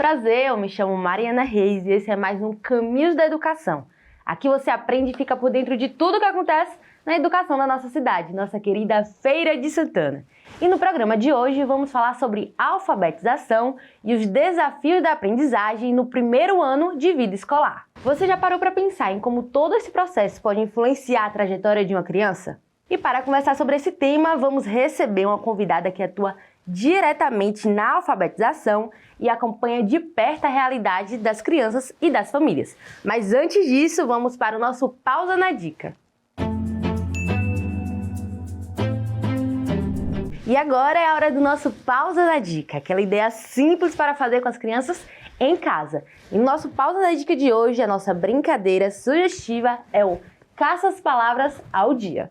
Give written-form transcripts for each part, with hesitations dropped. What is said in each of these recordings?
prazer, eu me chamo Mariana Reis e esse é mais um Caminhos da Educação. Aqui você aprende e fica por dentro de tudo que acontece na educação da nossa cidade, nossa querida Feira de Santana. E no programa de hoje vamos falar sobre alfabetização e os desafios da aprendizagem no primeiro ano de vida escolar. Você já parou para pensar em como todo esse processo pode influenciar a trajetória de uma criança? E para conversar sobre esse tema, vamos receber uma convidada que atua diretamente na alfabetização e acompanha de perto a realidade das crianças e das famílias. Mas antes disso, vamos para o nosso Pausa na Dica. E agora é a hora do nosso Pausa na Dica, aquela ideia simples para fazer com as crianças em casa. E no nosso Pausa na Dica de hoje, a nossa brincadeira sugestiva é o Caça as Palavras ao Dia.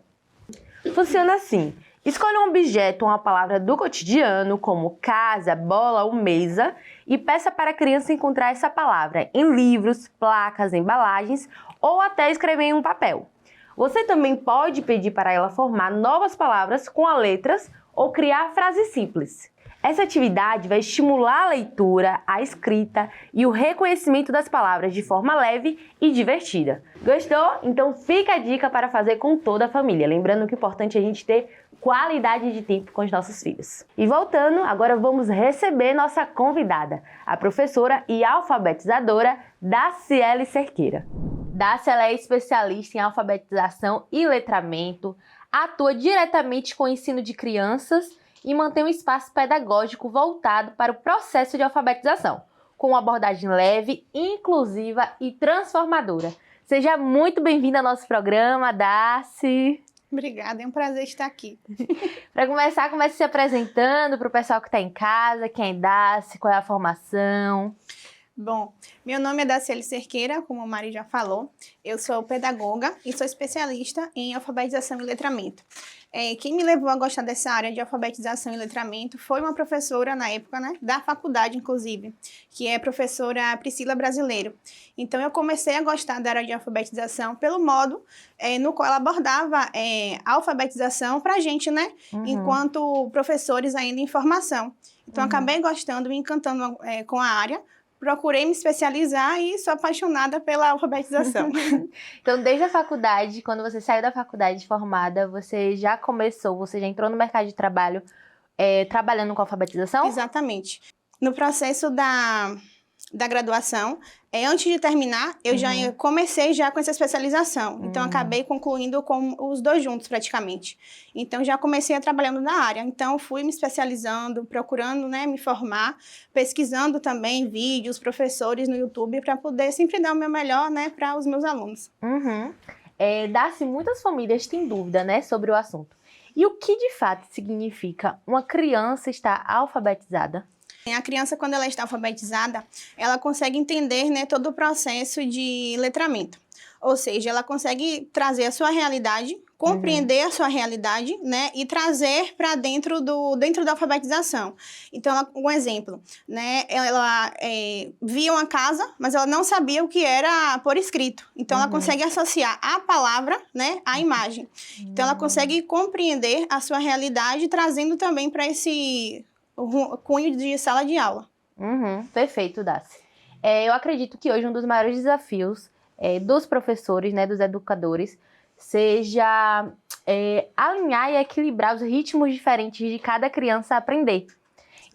Funciona assim: escolha um objeto ou uma palavra do cotidiano, como casa, bola ou mesa, e peça para a criança encontrar essa palavra em livros, placas, embalagens ou até escrever em um papel. Você também pode pedir para ela formar novas palavras com as letras ou criar frases simples. Essa atividade vai estimular a leitura, a escrita e o reconhecimento das palavras de forma leve e divertida. Gostou? Então fica a dica para fazer com toda a família. Lembrando que o importante é a gente ter qualidade de tempo com os nossos filhos. E voltando, agora vamos receber nossa convidada, a professora e alfabetizadora Daciele Cerqueira. Daciele é especialista em alfabetização e letramento, atua diretamente com o ensino de crianças e mantém um espaço pedagógico voltado para o processo de alfabetização, com uma abordagem leve, inclusiva e transformadora. Seja muito bem-vinda ao nosso programa, Daci. Obrigada, é um prazer estar aqui. Para começar, comece se apresentando para o pessoal que está em casa, quem é Daci, qual é a formação. Bom, meu nome é Daciele Cerqueira, como a Mari já falou. Eu sou pedagoga e sou especialista em alfabetização e letramento. Quem me levou a gostar dessa área de alfabetização e letramento foi uma professora na época, né, da faculdade, inclusive, que é a professora Priscila Brasileiro. Então, eu comecei a gostar da área de alfabetização pelo modo no qual ela abordava a alfabetização para a gente, né, enquanto professores ainda em formação. Então, acabei gostando, me encantando com a área. Procurei me especializar e sou apaixonada pela alfabetização. Então, desde a faculdade, quando você saiu da faculdade formada, você já entrou no mercado de trabalho trabalhando com alfabetização? Exatamente. No processo da graduação, antes de terminar, eu já comecei já com essa especialização. Então, acabei concluindo com os dois juntos, praticamente. Então, já comecei a trabalhando na área. Então, fui me especializando, procurando, né, me formar, pesquisando também vídeos, professores no YouTube, para poder sempre dar o meu melhor, né, para os meus alunos. Daci, muitas famílias têm dúvida, né, sobre o assunto. E o que, de fato, significa uma criança estar alfabetizada? A criança, quando ela está alfabetizada, ela consegue entender, né, todo o processo de letramento. Ou seja, ela consegue trazer a sua realidade, compreender a sua realidade, né, e trazer para dentro da alfabetização. Então, um exemplo, né, ela via uma casa, mas ela não sabia o que era por escrito. Então, ela consegue associar a palavra, né, à imagem. Então, ela consegue compreender a sua realidade, trazendo também para esse cunho de sala de aula. Perfeito, Daci. Eu acredito que hoje um dos maiores desafios dos professores, né, dos educadores, seja alinhar e equilibrar os ritmos diferentes de cada criança aprender.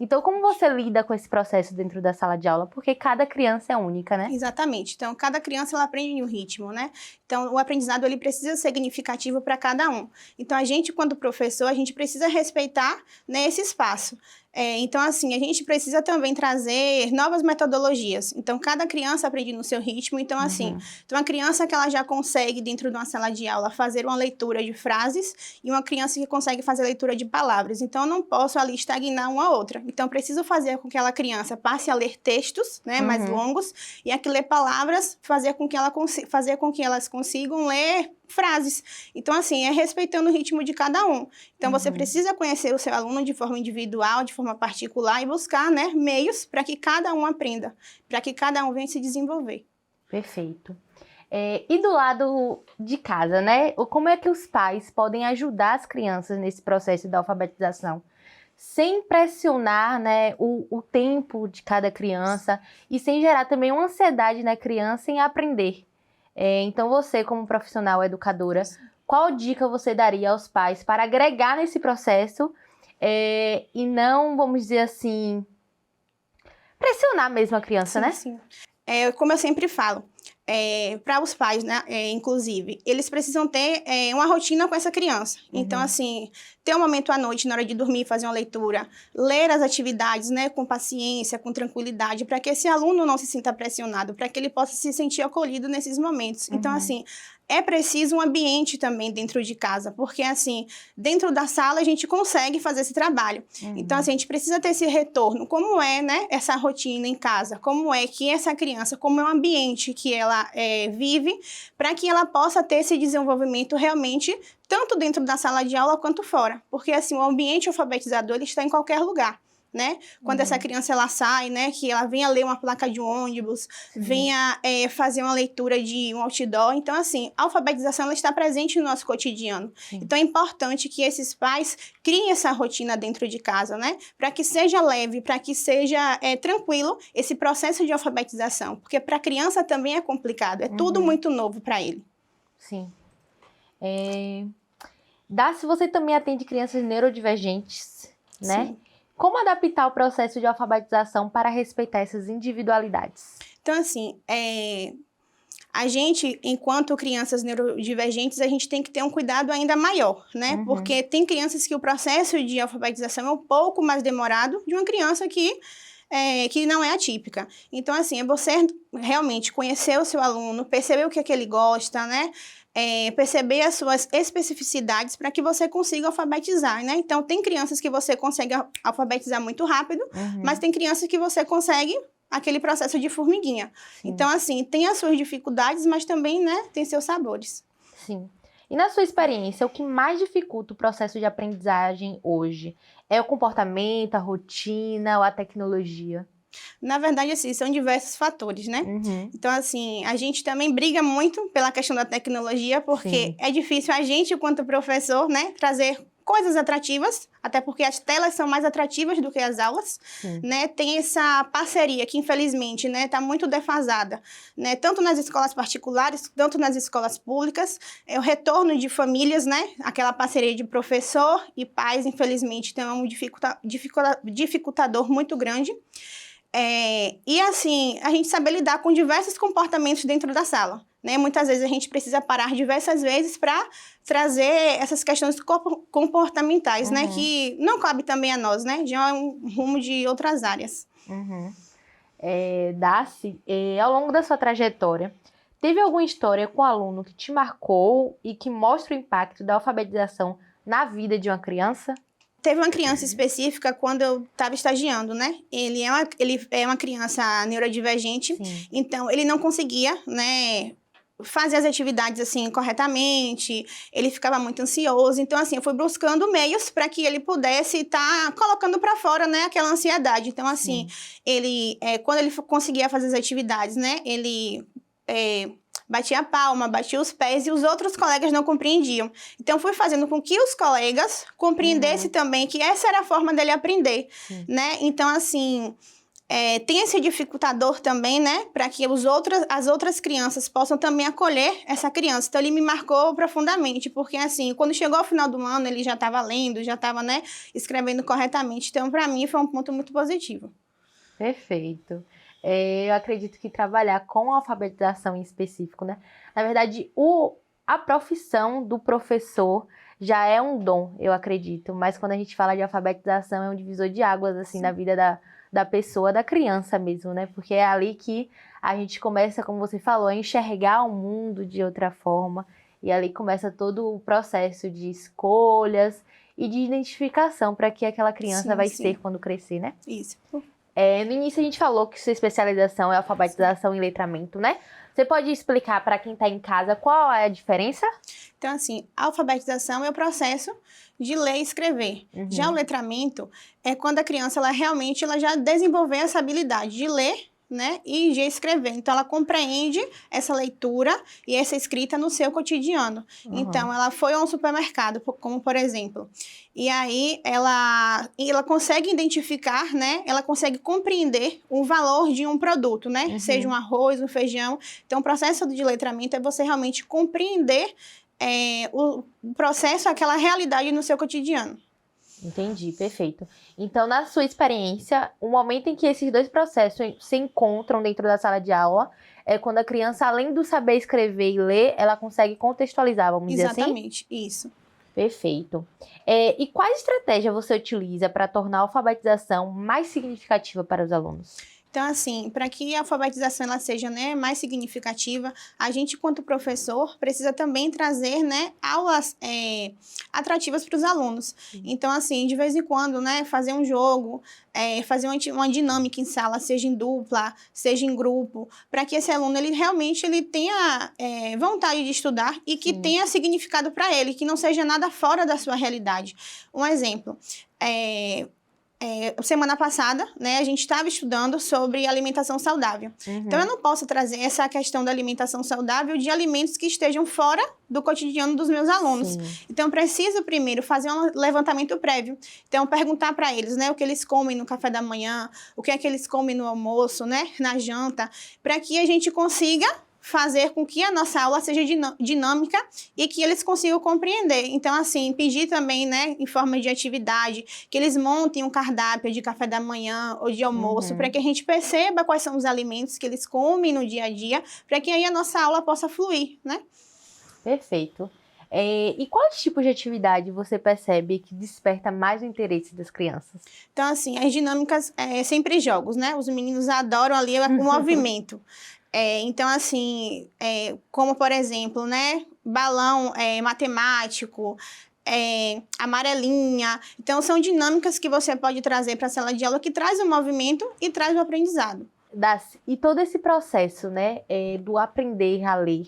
Então, como você lida com esse processo dentro da sala de aula? Porque cada criança é única, né? Exatamente. Então, cada criança ela aprende em um ritmo, né? Então, o aprendizado ele precisa ser significativo para cada um. Então, a gente, quando professor, a gente precisa respeitar, né, esse espaço. Então, assim, a gente precisa também trazer novas metodologias. Então, cada criança aprende no seu ritmo. Então, assim, uma criança que ela já consegue, dentro de uma sala de aula, fazer uma leitura de frases e uma criança que consegue fazer leitura de palavras. Então, eu não posso ali estagnar uma a outra. Então, eu preciso fazer com que aquela criança passe a ler textos, né, mais longos, e a que lê palavras, fazer com que elas consigam ler frases. Então, assim, respeitando o ritmo de cada um. Então, você precisa conhecer o seu aluno de forma individual, de forma particular e buscar, né, meios para que cada um aprenda, para que cada um venha se desenvolver. Perfeito. E do lado de casa, né? Como é que os pais podem ajudar as crianças nesse processo da alfabetização? sem pressionar, né, o tempo de cada criança e sem gerar também uma ansiedade na criança em aprender. Então você, como profissional educadora, qual dica você daria aos pais para agregar nesse processo e não, vamos dizer assim, pressionar mesmo a criança, Sim, né? sim. Como eu sempre falo, para os pais, né, inclusive, eles precisam ter uma rotina com essa criança. Então, assim, ter um momento à noite, na hora de dormir, fazer uma leitura, ler as atividades, né, com paciência, com tranquilidade, para que esse aluno não se sinta pressionado, para que ele possa se sentir acolhido nesses momentos. Então, assim, é preciso um ambiente também dentro de casa, porque, assim, dentro da sala a gente consegue fazer esse trabalho. Então, assim, a gente precisa ter esse retorno. Como é, né, essa rotina em casa? Como é que essa criança, como é o ambiente que ela vive, para que ela possa ter esse desenvolvimento realmente, tanto dentro da sala de aula quanto fora. Porque, assim, o ambiente alfabetizador, ele está em qualquer lugar. Né? Quando essa criança ela sai, né, que ela venha ler uma placa de ônibus, venha fazer uma leitura de um outdoor. Então, assim, a alfabetização ela está presente no nosso cotidiano. Então, é importante que esses pais criem essa rotina dentro de casa, né? Para que seja leve, para que seja tranquilo esse processo de alfabetização. Porque para a criança também é complicado, é tudo muito novo para ele. Sim. Se você também atende crianças neurodivergentes, né? Sim. Como adaptar o processo de alfabetização para respeitar essas individualidades? Então, assim, a gente, enquanto crianças neurodivergentes, a gente tem que ter um cuidado ainda maior, né? Porque tem crianças que o processo de alfabetização é um pouco mais demorado de uma criança que não é atípica. Então, assim, é você realmente conhecer o seu aluno, perceber o que é que ele gosta, né? Perceber as suas especificidades para que você consiga alfabetizar, né? Então, tem crianças que você consegue alfabetizar muito rápido, mas tem crianças que você consegue aquele processo de formiguinha. Sim. Então, assim, tem as suas dificuldades, mas também, né, tem seus sabores. Sim. E na sua experiência, o que mais dificulta o processo de aprendizagem hoje? É o comportamento, a rotina ou a tecnologia? Na verdade, assim, são diversos fatores, né? Então, assim, a gente também briga muito pela questão da tecnologia, porque é difícil a gente, enquanto professor, né, trazer coisas atrativas, até porque as telas são mais atrativas do que as aulas, né? Tem essa parceria que, infelizmente, né, está muito defasada, né? Tanto nas escolas particulares, tanto nas escolas públicas. O retorno de famílias, né? Aquela parceria de professor e pais, infelizmente, tem um dificultador muito grande. E assim, a gente saber lidar com diversos comportamentos dentro da sala, né? Muitas vezes a gente precisa parar diversas vezes para trazer essas questões comportamentais, né? Que não cabe também a nós, né? Já é um rumo de outras áreas. Daci, ao longo da sua trajetória, teve alguma história com um aluno que te marcou e que mostra o impacto da alfabetização na vida de uma criança? Teve uma criança específica quando eu estava estagiando, né? Ele é uma criança neurodivergente, então ele não conseguia, né, fazer as atividades assim corretamente, ele ficava muito ansioso. Então, assim, eu fui buscando meios para que ele pudesse estar colocando para fora, né, aquela ansiedade. Então, assim, ele, quando ele conseguia fazer as atividades, né, ele batia a palma, batia os pés e os outros colegas não compreendiam. Então, fui fazendo com que os colegas compreendessem também que essa era a forma dele aprender, né? Então, assim, tem esse dificultador também, né? Para que as outras crianças possam também acolher essa criança. Então, ele me marcou profundamente, porque, assim, quando chegou ao final do ano, ele já estava lendo, já estava, né, escrevendo corretamente. Então, para mim, foi um ponto muito positivo. Perfeito. Eu acredito que trabalhar com alfabetização em específico, né? Na verdade, a profissão do professor já é um dom, eu acredito. Mas quando a gente fala de alfabetização, é um divisor de águas, assim, na vida da pessoa, da criança mesmo, né? Porque é ali que a gente começa, como você falou, a enxergar o mundo de outra forma. E ali começa todo o processo de escolhas e de identificação para que aquela criança vai ser quando crescer, né? Isso. No início a gente falou que sua especialização é alfabetização e letramento, né? Você pode explicar para quem está em casa qual é a diferença? Então, assim, a alfabetização é o processo de ler e escrever. Já o letramento é quando a criança ela já desenvolveu essa habilidade de ler, né, e G escrever. Então, ela compreende essa leitura e essa escrita no seu cotidiano. Então, ela foi a um supermercado, como por exemplo, e aí ela consegue identificar, né, ela consegue compreender o valor de um produto, né, seja um arroz, um feijão. Então, o processo de letramento é você realmente compreender o processo, aquela realidade no seu cotidiano. Entendi, perfeito. Então, na sua experiência, o momento em que esses dois processos se encontram dentro da sala de aula é quando a criança, além do saber escrever e ler, ela consegue contextualizar, vamos dizer assim? Exatamente, isso. Perfeito. E qual estratégia você utiliza para tornar a alfabetização mais significativa para os alunos? Então, assim, para que a alfabetização ela seja, né, mais significativa, a gente, quanto professor, precisa também trazer, né, aulas atrativas para os alunos. Então, assim, de vez em quando, né, fazer um jogo, fazer uma dinâmica em sala, seja em dupla, seja em grupo, para que esse aluno ele realmente tenha vontade de estudar e que tenha significado para ele, que não seja nada fora da sua realidade. Um exemplo, semana passada, né, a gente estava estudando sobre alimentação saudável. Então, eu não posso trazer essa questão da alimentação saudável de alimentos que estejam fora do cotidiano dos meus alunos. Então, eu preciso primeiro fazer um levantamento prévio. Então, perguntar para eles, né, o que eles comem no café da manhã, o que é que eles comem no almoço, né, na janta, para que a gente consiga fazer com que a nossa aula seja dinâmica e que eles consigam compreender. Então, assim, pedir também, né, em forma de atividade, que eles montem um cardápio de café da manhã ou de almoço, para que a gente perceba quais são os alimentos que eles comem no dia a dia, para que aí a nossa aula possa fluir, né? Perfeito. E quais tipos de atividade você percebe que desperta mais o interesse das crianças? Então, assim, as dinâmicas sempre jogos, né? Os meninos adoram ali o movimento. Então, assim, como por exemplo, né, balão matemático, amarelinha. Então, são dinâmicas que você pode trazer para a sala de aula que traz o movimento e traz o aprendizado. E todo esse processo, né, do aprender a ler,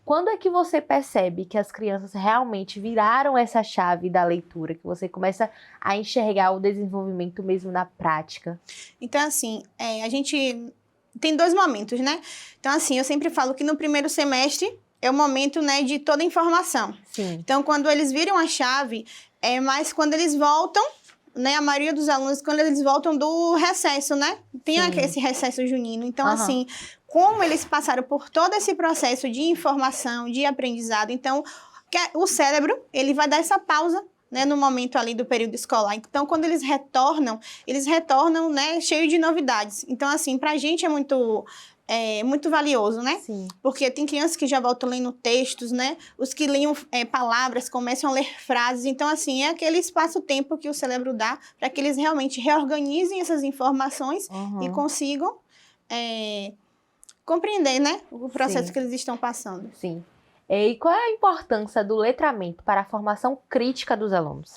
quando é que você percebe que as crianças realmente viraram essa chave da leitura, que você começa a enxergar o desenvolvimento mesmo na prática? Então, assim, a gente tem 2 momentos, né? Então, assim, eu sempre falo que no primeiro semestre é o momento, né, de toda a informação. Sim. Então, quando eles viram a chave, mais quando eles voltam, né, a maioria dos alunos, quando eles voltam do recesso, né? Tem esse recesso junino. Então, assim, como eles passaram por todo esse processo de informação, de aprendizado, então, o cérebro, ele vai dar essa pausa, né, no momento ali do período escolar. Então, quando eles retornam, né, cheio de novidades. Então, assim, pra gente é muito valioso, né? Sim. Porque tem crianças que já voltam lendo textos, né? Os que leem palavras, começam a ler frases. Então, assim, é aquele espaço-tempo que o cérebro dá para que eles realmente reorganizem essas informações e consigam compreender, né, o processo que eles estão passando. Sim. E qual é a importância do letramento para a formação crítica dos alunos?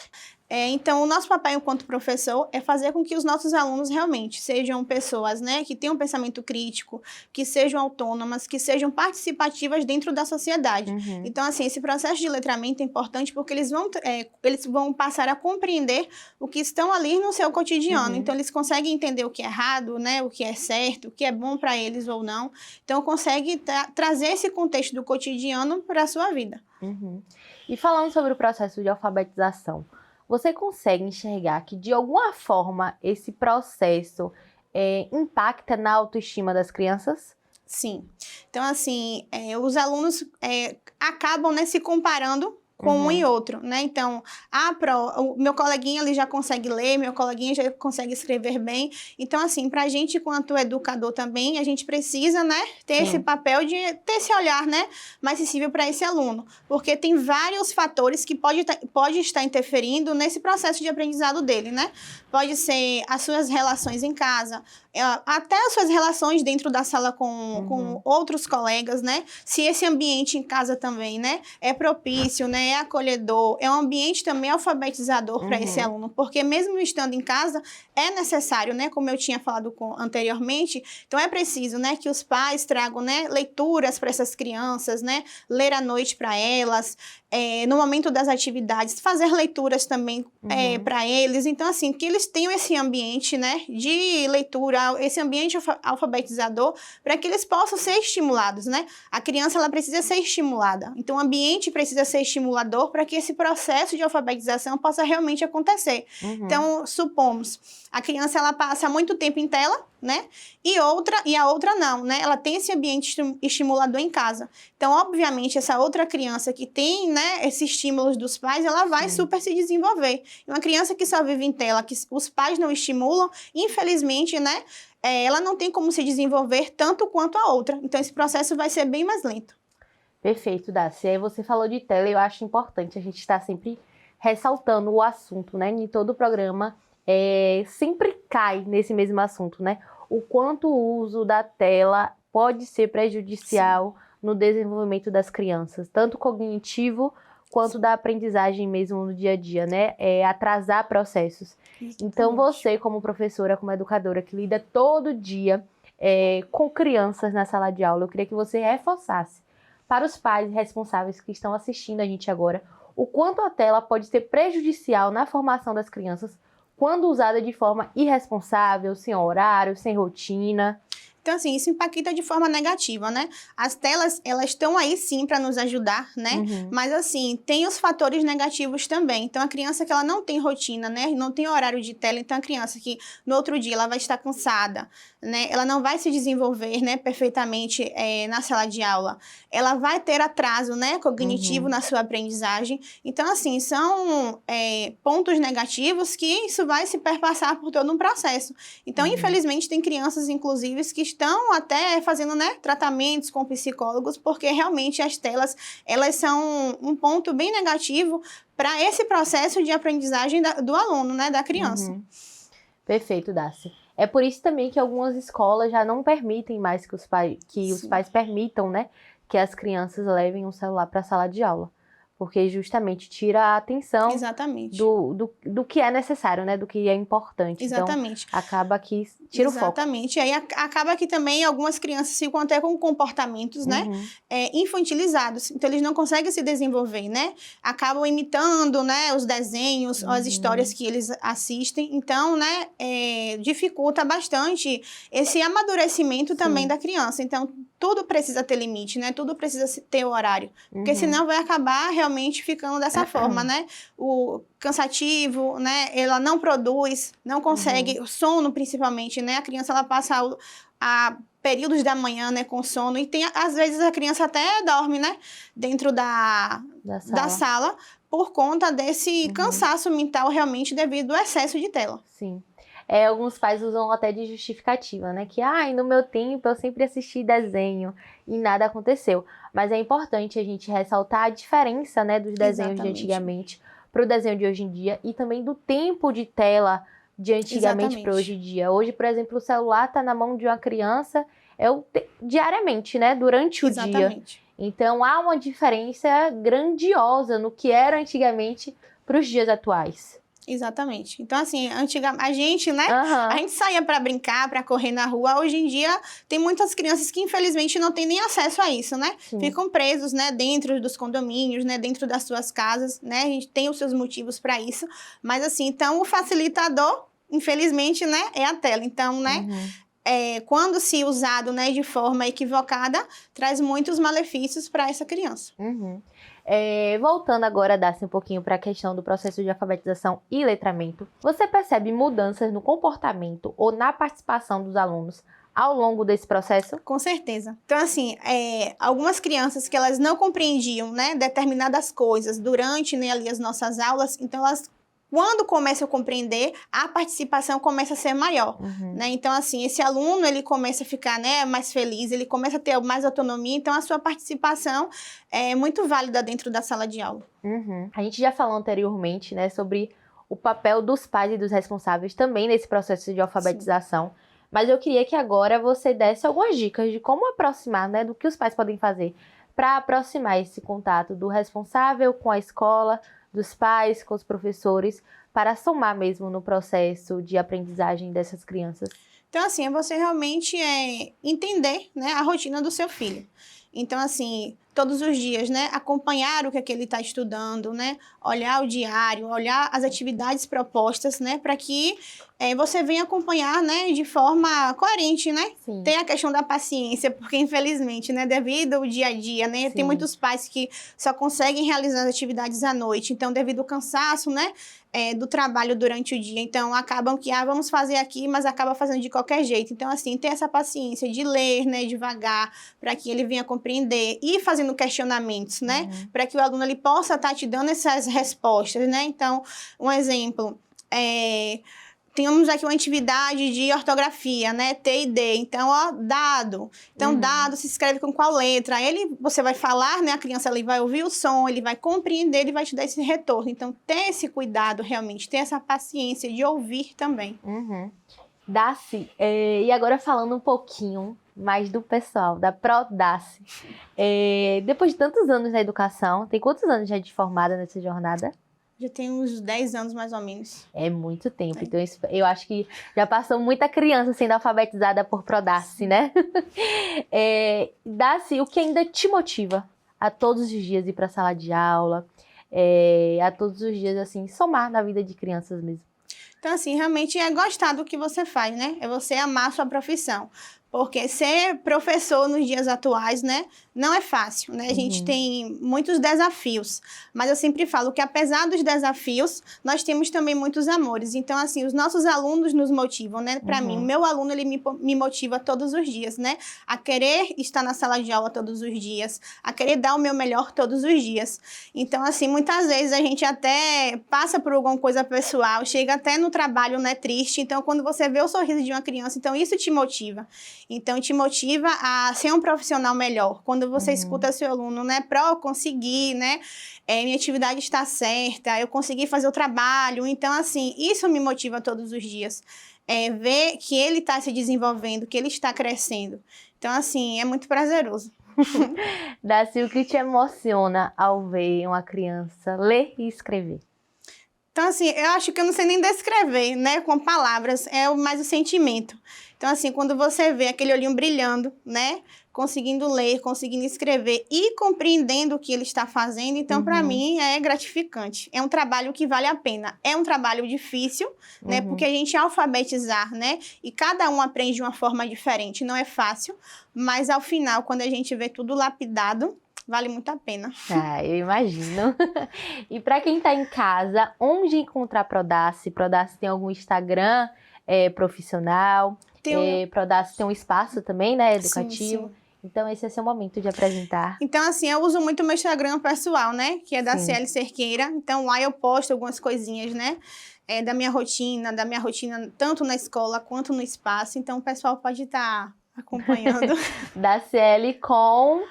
Então, o nosso papel enquanto professor é fazer com que os nossos alunos realmente sejam pessoas, né, que tenham um pensamento crítico, que sejam autônomas, que sejam participativas dentro da sociedade. Então, assim, esse processo de letramento é importante porque eles vão passar a compreender o que estão ali no seu cotidiano. Então, eles conseguem entender o que é errado, né, o que é certo, o que é bom para eles ou não. Então, consegue trazer esse contexto do cotidiano para a sua vida. E falando sobre o processo de alfabetização, você consegue enxergar que, de alguma forma, esse processo impacta na autoestima das crianças? Sim. Então, assim, os alunos acabam, né, se comparando com um e outro, né? Então, o meu coleguinha ele já consegue ler, meu coleguinha já consegue escrever bem. Então, assim, para a gente, quanto educador também, a gente precisa, né, ter esse papel de ter esse olhar, né, mais sensível para esse aluno. Porque tem vários fatores que pode estar interferindo nesse processo de aprendizado dele, né? Pode ser as suas relações em casa, até as suas relações dentro da sala com outros colegas, né? Se esse ambiente em casa também, né, é propício, né, é acolhedor, é um ambiente também alfabetizador para esse aluno, porque mesmo estando em casa, é necessário, né, como eu tinha falado anteriormente, então é preciso, né, que os pais tragam, né, leituras para essas crianças, né, ler à noite para elas, no momento das atividades, fazer leituras também para eles. Então, assim, que eles tenham esse ambiente, né, de leitura, esse ambiente alfabetizador, para que eles possam ser estimulados, né? A criança, ela precisa ser estimulada. Então, o ambiente precisa ser estimulador para que esse processo de alfabetização possa realmente acontecer. Então, supomos, a criança, ela passa muito tempo em tela, né? E a outra não, né? Ela tem esse ambiente estimulador em casa. Então, obviamente, essa outra criança que tem, né, esses estímulos dos pais, ela vai super se desenvolver. E uma criança que só vive em tela, que os pais não estimulam, infelizmente, né, ela não tem como se desenvolver tanto quanto a outra. Então, esse processo vai ser bem mais lento. Perfeito, Daci. Aí você falou de tela e eu acho importante a gente estar sempre ressaltando o assunto, né? Em todo o programa sempre cai nesse mesmo assunto, né? O quanto o uso da tela pode ser prejudicial no desenvolvimento das crianças, tanto cognitivo quanto da aprendizagem mesmo no dia a dia, né? Atrasar processos. Exatamente. Então você, como professora, como educadora, que lida todo dia com crianças na sala de aula, eu queria que você reforçasse para os pais responsáveis que estão assistindo a gente agora, o quanto a tela pode ser prejudicial na formação das crianças quando usada de forma irresponsável, sem horário, sem rotina. Então, assim, isso impacta de forma negativa, né? As telas, elas estão aí sim para nos ajudar, né? Mas, assim, tem os fatores negativos também. Então, a criança que ela não tem rotina, né? Não tem horário de tela, então a criança que no outro dia ela vai estar cansada, né? Ela não vai se desenvolver, né, perfeitamente na sala de aula. Ela vai ter atraso, né, cognitivo na sua aprendizagem. Então, assim, são pontos negativos que isso vai se perpassar por todo um processo. Então, infelizmente, tem crianças, inclusive, que estão até fazendo, né, tratamentos com psicólogos, porque realmente as telas, elas são um ponto bem negativo para esse processo de aprendizagem do aluno, né, da criança. Perfeito, Daci. É por isso também que algumas escolas já não permitem mais que os pais permitam, né, que as crianças levem um celular para a sala de aula. Porque justamente tira a atenção do que é necessário, né? Do que é importante. Exatamente. Então, acaba que tira o foco. Exatamente. Aí acaba que também algumas crianças ficam até com comportamentos, né? Infantilizados. Então, eles não conseguem se desenvolver, né? Acabam imitando, né? Os desenhos, as histórias que eles assistem. Então, né? Dificulta bastante esse amadurecimento também da criança. Então, tudo precisa ter limite, né? Tudo precisa ter horário. Porque senão vai acabar realmente ficando dessa forma, né? O cansativo, né? Ela não produz, não consegue, o sono principalmente, né? A criança, ela passa a períodos da manhã, né, com sono, e às vezes a criança até dorme, né? Dentro da sala por conta desse cansaço mental realmente devido ao excesso de tela. Sim. Alguns pais usam até de justificativa, né? Que, no meu tempo eu sempre assisti desenho e nada aconteceu. Mas é importante a gente ressaltar a diferença, né, dos desenhos de antigamente para o desenho de hoje em dia e também do tempo de tela de antigamente para hoje em dia. Hoje, por exemplo, o celular está na mão de uma criança diariamente, né? Durante o dia. Então, há uma diferença grandiosa no que era antigamente para os dias atuais. Exatamente. Então, assim, a gente, né? A gente saía para brincar, para correr na rua. Hoje em dia, tem muitas crianças que, infelizmente, não têm nem acesso a isso, né? Ficam presos, né? Dentro dos condomínios, né? Dentro das suas casas, né? A gente tem os seus motivos para isso. Mas, assim, então, o facilitador, infelizmente, né? É a tela. Então, né? Quando se usado, né? De forma equivocada, traz muitos malefícios para essa criança. Voltando agora, Daci, um pouquinho para a questão do processo de alfabetização e letramento, você percebe mudanças no comportamento ou na participação dos alunos ao longo desse processo? Com certeza. Então, assim, algumas crianças que elas não compreendiam, né, determinadas coisas durante, né, ali as nossas aulas, então elas, quando começam a compreender, a participação começa a ser maior, né? Então, assim, esse aluno, ele começa a ficar, né, mais feliz, ele começa a ter mais autonomia, então a sua participação é muito válida dentro da sala de aula. A gente já falou anteriormente, né, sobre o papel dos pais e dos responsáveis também nesse processo de alfabetização, mas eu queria que agora você desse algumas dicas de como aproximar, né, do que os pais podem fazer para aproximar esse contato do responsável com a escola, dos pais, com os professores, para somar mesmo no processo de aprendizagem dessas crianças? Então, assim, é você realmente entender, né, a rotina do seu filho. Então, assim, todos os dias, né, acompanhar o que é que ele está estudando, né, olhar o diário, olhar as atividades propostas, né, para que você venha acompanhar, né, de forma coerente, né? Sim. Tem a questão da paciência, porque infelizmente, né, devido ao dia a dia, né, tem muitos pais que só conseguem realizar as atividades à noite, então devido ao cansaço, né, do trabalho durante o dia, então acabam que, vamos fazer aqui, mas acaba fazendo de qualquer jeito. Então, assim, ter essa paciência de ler, né, devagar, para que ele venha compreender e fazendo questionamentos, né, para que o aluno ele possa estar te dando essas respostas, né. Então, um exemplo, temos aqui uma atividade de ortografia, né? T e D. Então, dado. Então, dado se escreve com qual letra? Você vai falar, né? A criança ele vai ouvir o som, ele vai compreender, ele vai te dar esse retorno. Então, ter esse cuidado realmente, ter essa paciência de ouvir também. Daci, e agora falando um pouquinho mais do pessoal, da Prodaci. Depois de tantos anos na educação, tem quantos anos já de formada nessa jornada? Já tem uns 10 anos, mais ou menos. É muito tempo. Então, eu acho que já passou muita criança sendo alfabetizada por Prodaci, né? Daci, o que ainda te motiva a todos os dias ir para a sala de aula, a todos os dias, assim, somar na vida de crianças mesmo? Então, assim, realmente é gostar do que você faz, né? É você amar a sua profissão. Porque ser professor nos dias atuais, né, não é fácil, né? A gente tem muitos desafios, mas eu sempre falo que apesar dos desafios, nós temos também muitos amores. Então, assim, os nossos alunos nos motivam, né? Para mim, o meu aluno, ele me motiva todos os dias, né? A querer estar na sala de aula todos os dias, a querer dar o meu melhor todos os dias. Então, assim, muitas vezes a gente até passa por alguma coisa pessoal, chega até no trabalho, né, triste. Então, quando você vê o sorriso de uma criança, então isso te motiva. Então, te motiva a ser um profissional melhor. Quando você escuta seu aluno, né, eu consegui, né, minha atividade está certa, eu consegui fazer o trabalho. Então, assim, isso me motiva todos os dias. Ver que ele está se desenvolvendo, que ele está crescendo. Então, assim, é muito prazeroso. Daci, o que te emociona ao ver uma criança ler e escrever? Então, assim, eu acho que eu não sei nem descrever, né, com palavras, mais o sentimento. Então, assim, quando você vê aquele olhinho brilhando, né, conseguindo ler, conseguindo escrever e compreendendo o que ele está fazendo, então, para mim, é gratificante. É um trabalho que vale a pena. É um trabalho difícil, né, porque a gente alfabetizar, né, e cada um aprende de uma forma diferente, não é fácil, mas ao final, quando a gente vê tudo lapidado, vale muito a pena. Eu imagino. E para quem está em casa, onde encontrar Prodaci? Prodaci tem algum Instagram profissional? Prodaci tem um espaço também, né, educativo. Sim. Então, esse é seu momento de apresentar. Então, assim, eu uso muito o meu Instagram pessoal, né, que é Daciele Cerqueira. Então, lá eu posto algumas coisinhas, né, da minha rotina tanto na escola quanto no espaço. Então, o pessoal pode estar acompanhando. Daciele com...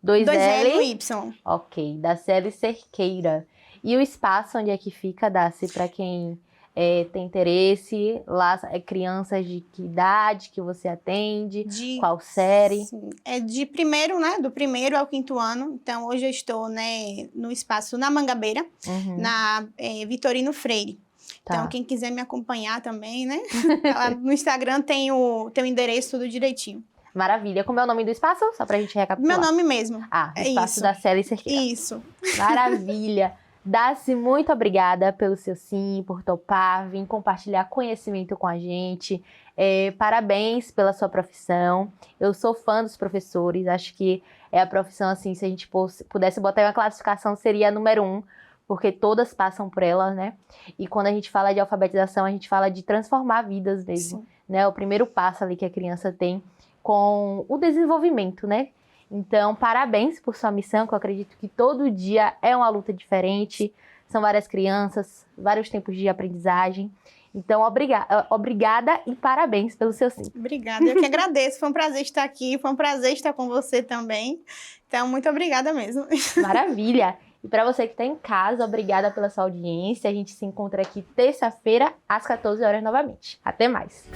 2L e Y. Ok, Daciele Cerqueira. E o espaço onde é que fica, Daci, para quem tem interesse? Lá crianças de que idade que você atende? Qual série? Sim. De primeiro, né? Do primeiro ao quinto ano. Então, hoje eu estou, né, no espaço na Mangabeira, na Vitorino Freire. Tá. Então, quem quiser me acompanhar também, né? Lá no Instagram tem o endereço tudo direitinho. Maravilha. Como é o nome do espaço? Só pra gente recapitular. Meu nome mesmo. O espaço Daciele Cerqueira. Isso. Maravilha. Daci, muito obrigada pelo seu sim, por topar, vir compartilhar conhecimento com a gente. Parabéns pela sua profissão. Eu sou fã dos professores. Acho que é a profissão, assim, se a gente pudesse botar em uma classificação, seria a número 1, porque todas passam por ela, né? E quando a gente fala de alfabetização, a gente fala de transformar vidas mesmo, né? O primeiro passo ali que a criança tem com o desenvolvimento, né? Então, parabéns por sua missão, que eu acredito que todo dia é uma luta diferente. São várias crianças, vários tempos de aprendizagem. Então, obrigada e parabéns pelo seu sim. Obrigada, eu que agradeço. Foi um prazer estar aqui, foi um prazer estar com você também. Então, muito obrigada mesmo. Maravilha! E para você que está em casa, obrigada pela sua audiência. A gente se encontra aqui terça-feira, às 14 horas novamente. Até mais!